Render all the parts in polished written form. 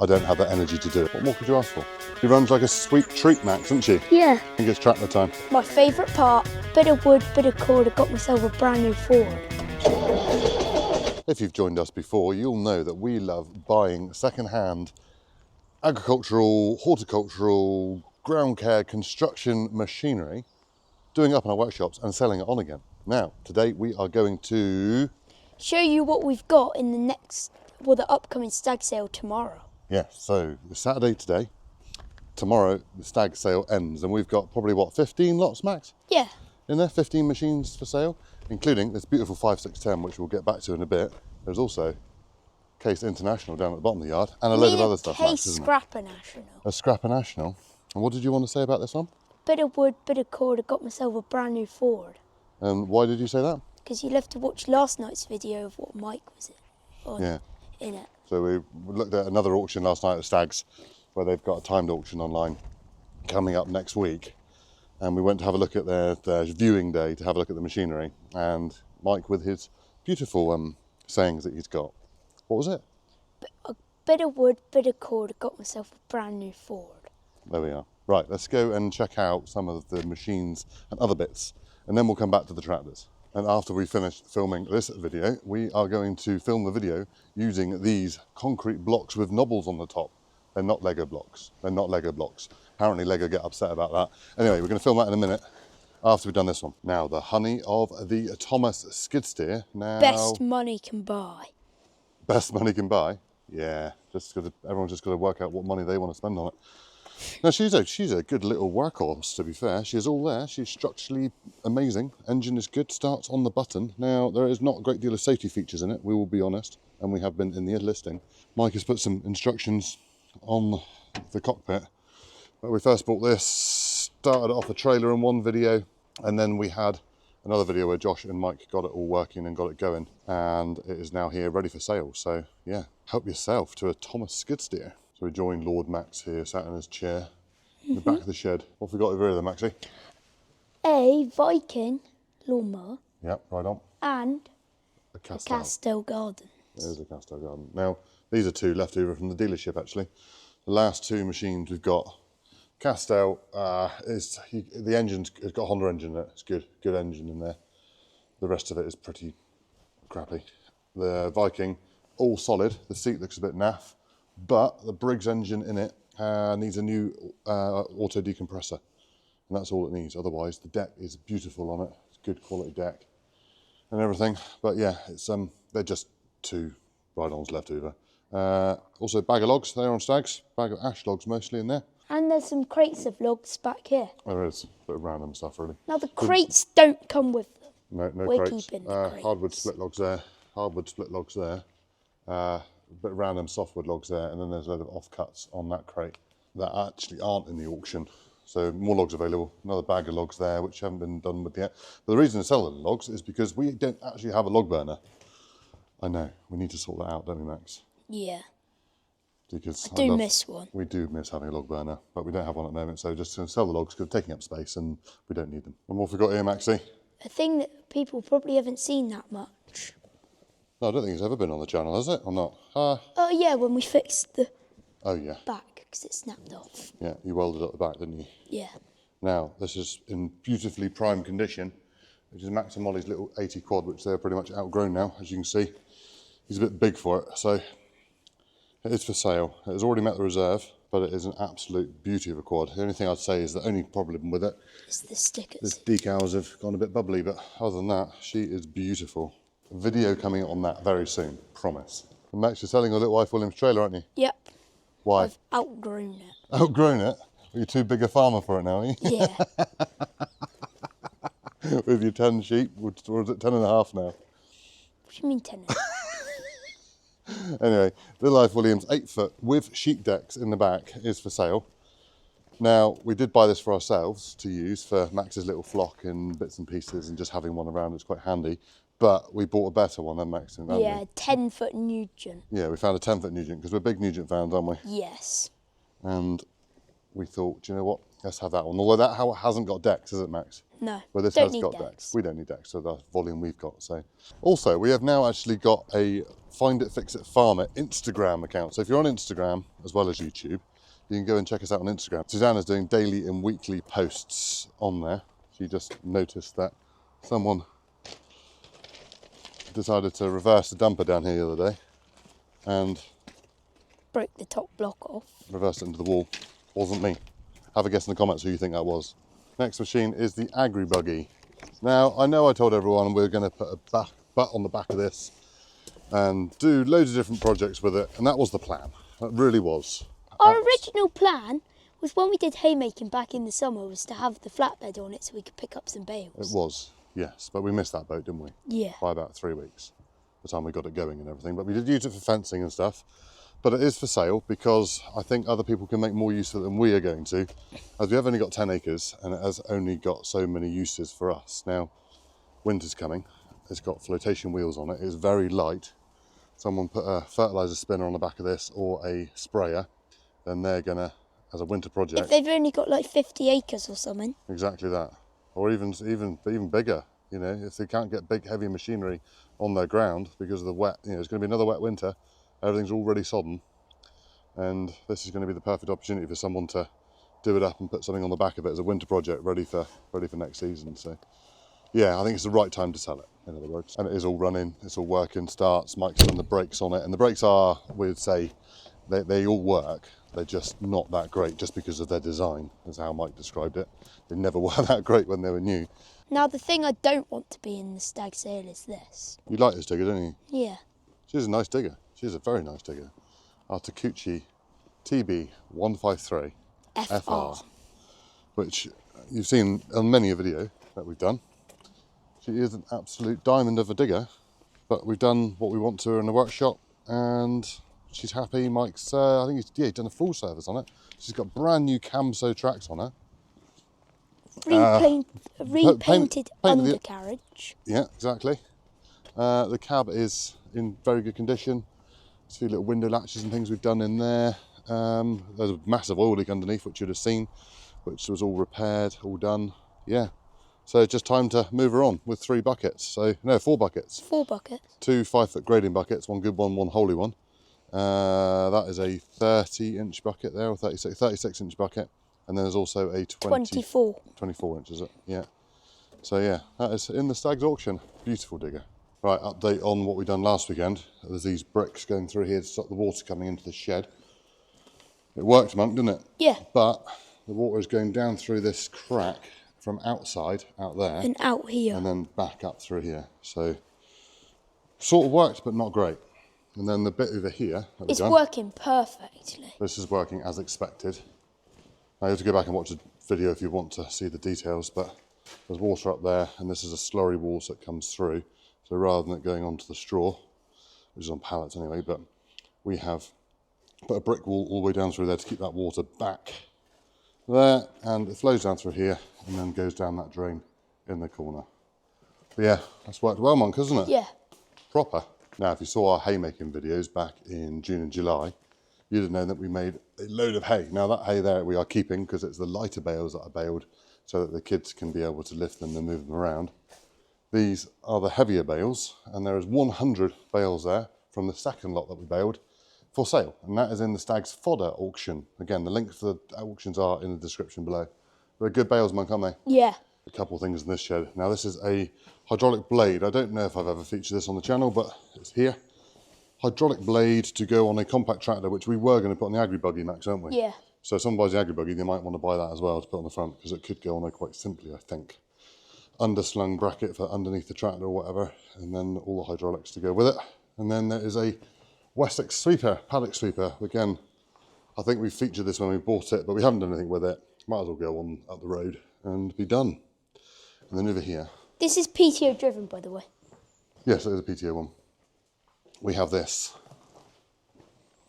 I don't have that energy to do it. What more could you ask for? She runs like a sweet treat, Max, doesn't she? Yeah. I think it's tractor time. My favourite part, bit of wood, bit of cord, I got myself a brand new Ford. If you've joined us before, you'll know that we love buying second-hand agricultural, horticultural, ground care, construction machinery, doing it up in our workshops and selling it on again. Now, today we are going to show you what we've got in the upcoming stag sale tomorrow. Yeah, so it's Saturday today. Tomorrow the stag sale ends and we've got probably what, 15 lots, Max? Yeah. In there, 15 machines for sale, including this beautiful 5610, which we'll get back to in a bit. There's also Case International down at the bottom of the yard and a load of other stuff, Max, isn't there? Scrapper National. A Scrapper National. And what did you want to say about this one? Bit of wood, bit of cord, I got myself a brand new Ford. And why did you say that? Because you'll have to watch last night's video of what Mike was in it. So we looked at another auction last night at Stags, where they've got a timed auction online coming up next week. And we went to have a look at their viewing day to have a look at the machinery. And Mike, with his beautiful sayings that he's got, what was it? A bit of wood, bit of cord, I got myself a brand new Ford. There we are. Right, let's go and check out some of the machines and other bits, and then we'll come back to the tractors. And after we finish filming this video, we are going to film the video using these concrete blocks with knobbles on the top. They're not Lego blocks. They're not Lego blocks. Apparently Lego get upset about that. Anyway, we're going to film that in a minute after we've done this one. Now, the honey of the Thomas skid steer. Now, best money can buy. Best money can buy? Yeah, everyone's just got to work out what money they want to spend on it. Now, she's a good little workhorse, to be fair. She's all there. She's structurally amazing. Engine is good, starts on the button. Now, there is not a great deal of safety features in it, we will be honest, and we have been in the listing. Mike has put some instructions on the cockpit. When we first bought this, started off a trailer in one video, and then we had another video where Josh and Mike got it all working and got it going, and it is now here ready for sale. So yeah, help yourself to a Thomas skid steer. So we joined Lord Max here, sat in his chair in the back of the shed. What have we got over here then, Maxie? A Viking lawnmower. Yep, right on. And a Castell. Castell Garden. There's a Castell Garden. Now, these are two left over from the dealership actually. The last two machines we've got. Castell, the engine's it's got a Honda engine in it. It's good engine in there. The rest of it is pretty crappy. The Viking, all solid. The seat looks a bit naff. But the Briggs engine in it needs a new auto decompressor, and that's all it needs. Otherwise, the deck is beautiful on it. It's good quality deck and everything. But yeah, it's they're just two ride-ons left over. Also, bag of logs there on Stags. Bag of ash logs mostly in there. And there's some crates of logs back here. There is a bit of random stuff really. Now the crates don't come with them. No We're crates. Keeping the crates. Hardwood split logs there. Hardwood split logs there. A bit of random softwood logs there, and then there's a load of offcuts on that crate that actually aren't in the auction. So more logs available. Another bag of logs there, which haven't been done with yet. But the reason to sell the logs is because we don't actually have a log burner. I know, we need to sort that out, don't we, Max? Yeah. Because I do miss one. We do miss having a log burner, but we don't have one at the moment. So just going to sell the logs because they're taking up space and we don't need them. And what have we got here, Maxie? A thing that people probably haven't seen that much. No, I don't think it's ever been on the channel, has it, or not? Oh yeah, when we fixed the back because it snapped off. Yeah, you welded up the back, didn't you? Yeah. Now, this is in beautifully prime condition, which is Max and Molly's little 80 quad, which they're pretty much outgrown now, as you can see. He's a bit big for it, so it is for sale. It has already met the reserve, but it is an absolute beauty of a quad. The only thing I'd say is the only problem with it is the stickers. The decals have gone a bit bubbly, but other than that, she is beautiful. Video coming on that very soon, promise. And Max, you're selling your little wife Williams trailer, aren't you? Yep. Why? I've outgrown it. Outgrown it? You're too big a farmer for it now, are you? Yeah. With your 10 sheep, or is it 10 and a half now? What do you mean 10? Anyway, the Life Williams 8-foot with sheep decks in the back is for sale. Now, we did buy this for ourselves to use for Max's little flock and bits and pieces and just having one around. It's quite handy. But we bought a better one than Max. Yeah, 10-foot Nugent. Yeah, we found a 10-foot Nugent because we're big Nugent fans, aren't we? Yes. And we thought, do you know what? Let's have that one. Although that hasn't got decks, is it, Max? No. But this Don't has need got decks. decks. We don't need decks, so that's the volume we've got. So, also, we have now actually got a Find It Fix It Farmer Instagram account. So if you're on Instagram as well as YouTube, you can go and check us out on Instagram. Susanna's doing daily and weekly posts on there. She just noticed that someone decided to reverse the dumper down here the other day and Broke the top block off. reversed it into the wall. Wasn't me. Have a guess in the comments who you think that was. Next machine is the Agri Buggy. Now, I know I told everyone we're going to put a butt on the back of this and do loads of different projects with it, and that was the plan. That really was. Our original plan was when we did haymaking back in the summer was to have the flatbed on it so we could pick up some bales. It was, yes, but we missed that boat, didn't we? Yeah. By about 3 weeks, the time we got it going and everything. But we did use it for fencing and stuff. But it is for sale because I think other people can make more use of it than we are going to, as we have only got 10 acres and it has only got so many uses for us. Now, winter's coming. It's got flotation wheels on it. It's very light. Someone put a fertiliser spinner on the back of this or a sprayer, then they're gonna, as a winter project. If they've only got like 50 acres or something. Exactly that, or even bigger. You know, if they can't get big heavy machinery on their ground because of the wet, you know, it's going to be another wet winter. Everything's already sodden, and this is going to be the perfect opportunity for someone to do it up and put something on the back of it as a winter project ready for next season. So yeah, I think it's the right time to sell it, in other words. And it is all running, it's all working, starts. Mike's done the brakes on it, and the brakes are, we'd say, they all work. They're just not that great just because of their design, is how Mike described it. They never were that great when they were new. Now the thing I don't want to be in the stag sale is this. You like this digger, don't you? Yeah. She's a nice digger. She's a very nice digger. Our Takeuchi TB153 FR, which you've seen on many a video that we've done. She is an absolute diamond of a digger, but we've done what we want to her in the workshop, and she's happy. Mike's, I think he's done a full service on it. She's got brand new Camso tracks on her. Repainted undercarriage. Yeah, exactly. The cab is in very good condition. There's a few little window latches and things we've done in there. There's a massive oil leak underneath, which you'd have seen, which was all repaired, all done. Yeah. So it's just time to move her on with 3 buckets. So, no, 4 buckets. 4 buckets. 2 5-foot grading buckets, one good one, one holy one. That is a 30-inch bucket there, or 36-inch bucket. And then there's also a 24 inch, is it? Yeah. So yeah, that is in the Stag's auction. Beautiful digger. Right, update on what we done last weekend. There's these bricks going through here to stop the water coming into the shed. It worked, Monk, didn't it? Yeah. But the water is going down through this crack from outside, out there. And out here. And then back up through here. So, sort of worked, but not great. And then the bit over here that we've It's done, working perfectly. this is working as expected. Now you have to go back and watch the video if you want to see the details, but there's water up there, and this is a slurry wall that comes through. So rather than it going onto the straw, which is on pallets anyway, but we have put a brick wall all the way down through there to keep that water back there, and it flows down through here and then goes down that drain in the corner. But yeah, that's worked well, Monk, hasn't it? Yeah. Proper. Now, if you saw our haymaking videos back in June and July, you'd have known that we made a load of hay. Now that hay there we are keeping because it's the lighter bales that are baled so that the kids can be able to lift them and move them around. These are the heavier bales, and there is 100 bales there from the second lot that we baled for sale, and that is in the Stag's Fodder auction. Again, the links for the auctions are in the description below. They're good bales, Monk, aren't they? Yeah. A couple of things in this shed. Now this is a hydraulic blade. I don't know if I've ever featured this on the channel, but it's here. Hydraulic blade to go on a compact tractor, which we were going to put on the Agri Buggy, Max, aren't we? Yeah. So if someone buys the Agri Buggy, they might want to buy that as well to put on the front, because it could go on there quite simply, I think. Underslung bracket for underneath the tractor or whatever, and then all the hydraulics to go with it. And then there is a Wessex sweeper, paddock sweeper. Again, I think we featured this when we bought it, but we haven't done anything with it. Might as well go on up the road and be done. And then over here. This is PTO driven, by the way. Yes, it is a PTO one. We have this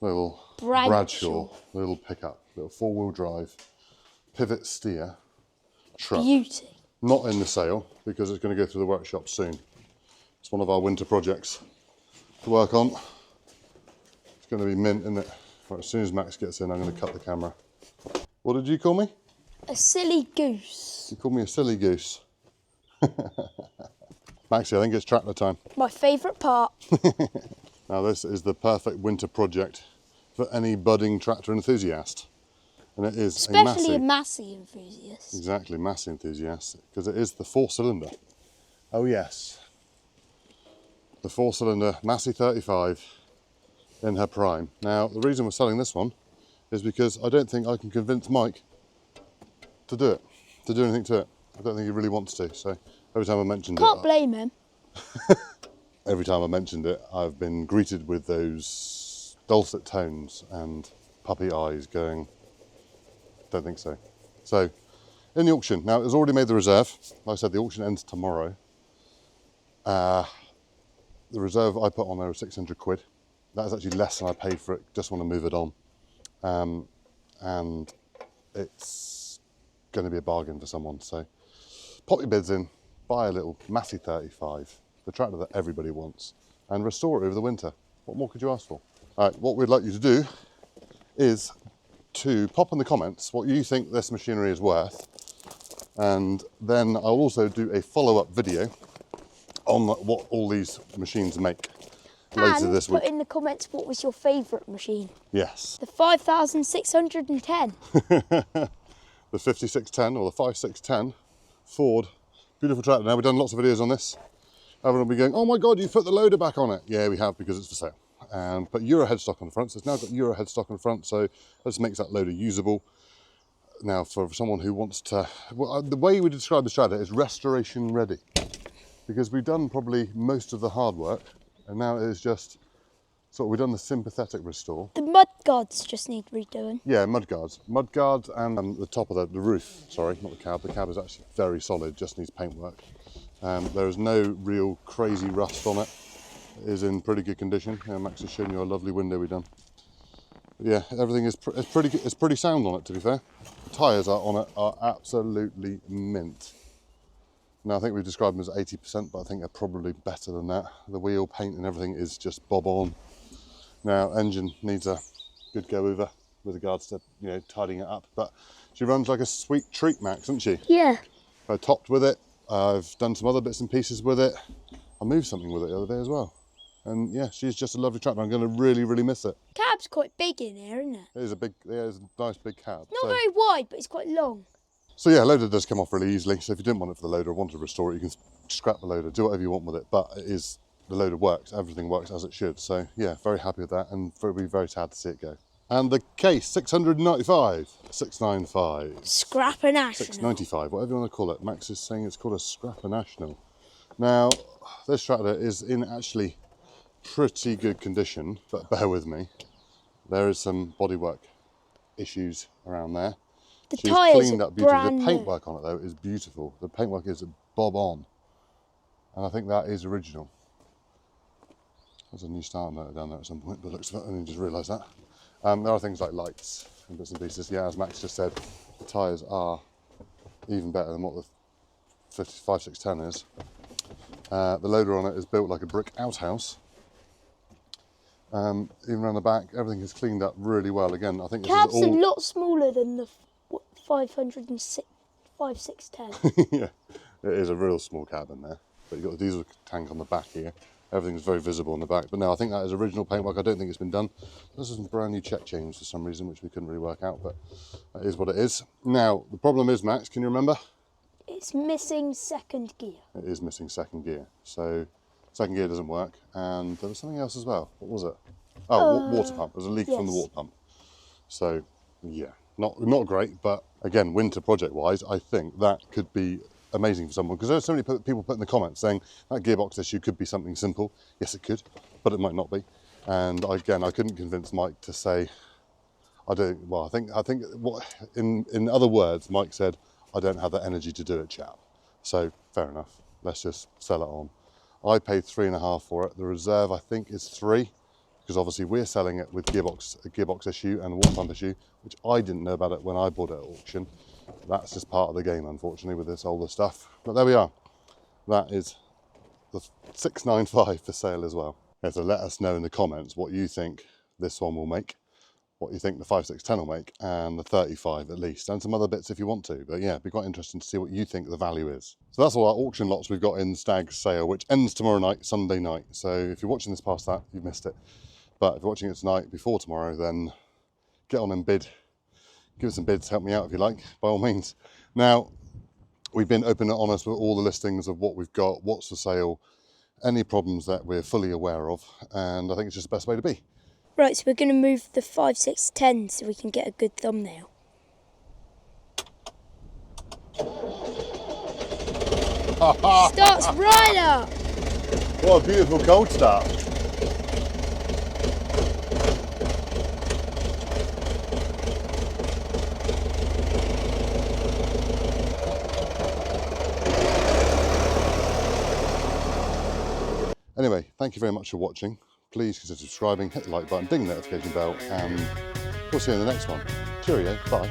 little Bradshaw. little pickup, little 4-wheel drive, pivot steer truck. Beauty. Not in the sale because it's going to go through the workshop soon. It's one of our winter projects to work on. It's going to be mint, isn't it? Right, as soon as Max gets in, I'm going to cut the camera. What did you call me? A silly goose. You called me a silly goose. Maxie, I think it's tractor time. My favourite part. Now this is the perfect winter project for any budding tractor enthusiast. And it is Especially a a Massey enthusiast. Exactly, Massey enthusiast, because it is the 4-cylinder. Oh yes, the 4-cylinder Massey 35 in her prime. Now the reason we're selling this one is because I don't think I can convince Mike to do it, to do anything to it. I don't think he really wants to, so every time I mentioned Can't blame him. every time I mentioned it, I've been greeted with those dulcet tones and puppy eyes going, don't think so. So, in the auction, now it's already made the reserve. Like I said, the auction ends tomorrow. The reserve I put on there was 600 quid. That is actually less than I paid for it, just want to move it on. And it's going to be a bargain for someone. So, pop your bids in, buy a little Massey 35, the tractor that everybody wants, and restore it over the winter. What more could you ask for? All right, what we'd like you to do is to pop in the comments what you think this machinery is worth, and then I'll also do a follow-up video on what all these machines make later And this week. put in the comments what was your favourite machine. Yes, The 5610. the 5610 or the 5610 Ford, beautiful tractor. Now we've done lots of videos on this. Everyone will be going, oh my God, you put the loader back on it. Yeah, we have, because it's for sale. Put Euro headstock on the front, so it's now got Euro headstock on the front, so this makes that loader usable. Now, for someone who wants to, well, the way we describe the tractor is restoration ready, because we've done probably most of the hard work, and now it is just we've done the sympathetic restore. The mud guards just need redoing. Yeah, mud guards and the top of the roof. Sorry, not the cab. The cab is actually very solid, just needs paintwork. There is no real crazy rust on it. It is in pretty good condition. Yeah, Max has shown you a lovely window we've done. But yeah, everything is it's pretty sound on it, to be fair. The tyres on it are absolutely mint. Now I think we've described them as 80%, but I think they're probably better than that. The wheel, paint and everything is just bob on. Now engine needs a good go over with regards to, you know, tidying it up, but she runs like a sweet treat, Max, doesn't she? Yeah. I topped with it. I've done some other bits and pieces with it. I moved something with it the other day as well. And yeah, she's just a lovely tractor. I'm going to really, really miss it. Cab's quite big in here, isn't it? It is a nice big cab. Not very wide, but it's quite long. So yeah, loader does come off really easily. So if you didn't want it for the loader or want to restore it, you can scrap the loader, do whatever you want with it. But the loader works, everything works as it should. So yeah, very happy with that, and we'll be very sad to see it go. And the case, 695, 695. Scrapper National. 695, whatever you want to call it. Max is saying it's called a Scrapper National. Now, this tractor is in actually pretty good condition, but bear with me. There is some bodywork issues around there. The She's tyres cleaned are up beautifully. brand The new. paintwork on it though is beautiful. The paintwork is bob on, and I think that is original. There's a new start motor down there at some point, but looks like I only just realised that. There are things like lights and bits and pieces. Yeah, as Max just said, the tyres are even better than what the 5610 is. The loader on it is built like a brick outhouse. Even around the back, everything is cleaned up really well. Again, I think this Cab's is a all. lot smaller than the 5610. Yeah, it is a real small cab in there, but you've got the diesel tank on the back here. Everything's very visible on the back. But no, I think that is original paintwork. I don't think it's been done. This is some brand new check chains for some reason, which we couldn't really work out, but that is what it is. Now, the problem is, Max, can you remember? It's missing second gear. It is missing second gear. So second gear doesn't work. And there was something else as well. What was it? Oh, water pump. There's a leak from the water pump. So yeah, not great, but again, winter project wise, I think that could be amazing for someone, because there's so many people put in the comments saying that gearbox issue could be something simple. Yes, it could, but it might not be. And again, I couldn't convince Mike to say, I don't. Well, I think what in other words, Mike said, I don't have the energy to do it, chap. So fair enough. Let's just sell it on. I paid 3.5 for it. The reserve, I think, is 3, because obviously we're selling it with a gearbox issue and a water pump issue, which I didn't know about it when I bought it at auction. That's just part of the game, unfortunately, with this older stuff. But there we are. That is the 695 for sale as well. Yeah, so let us know in the comments what you think this one will make. what you think the 5610 will make, and the 35 at least, and some other bits if you want to. But yeah, it'd be quite interesting to see what you think the value is. So that's all our auction lots we've got in Stag's sale, which ends tomorrow night, Sunday night. So if you're watching this past that, you've missed it. But if you're watching it tonight before tomorrow, then get on and bid. Give us some bids, help me out if you like, by all means. Now, we've been open and honest with all the listings of what we've got, what's for sale, any problems that we're fully aware of, and I think it's just the best way to be. Right, so we're going to move the 5610 so we can get a good thumbnail. Starts right up! What a beautiful cold start. Anyway, thank you very much for watching. Please consider subscribing, hit the like button, ding the notification bell, and we'll see you in the next one. Cheerio, bye.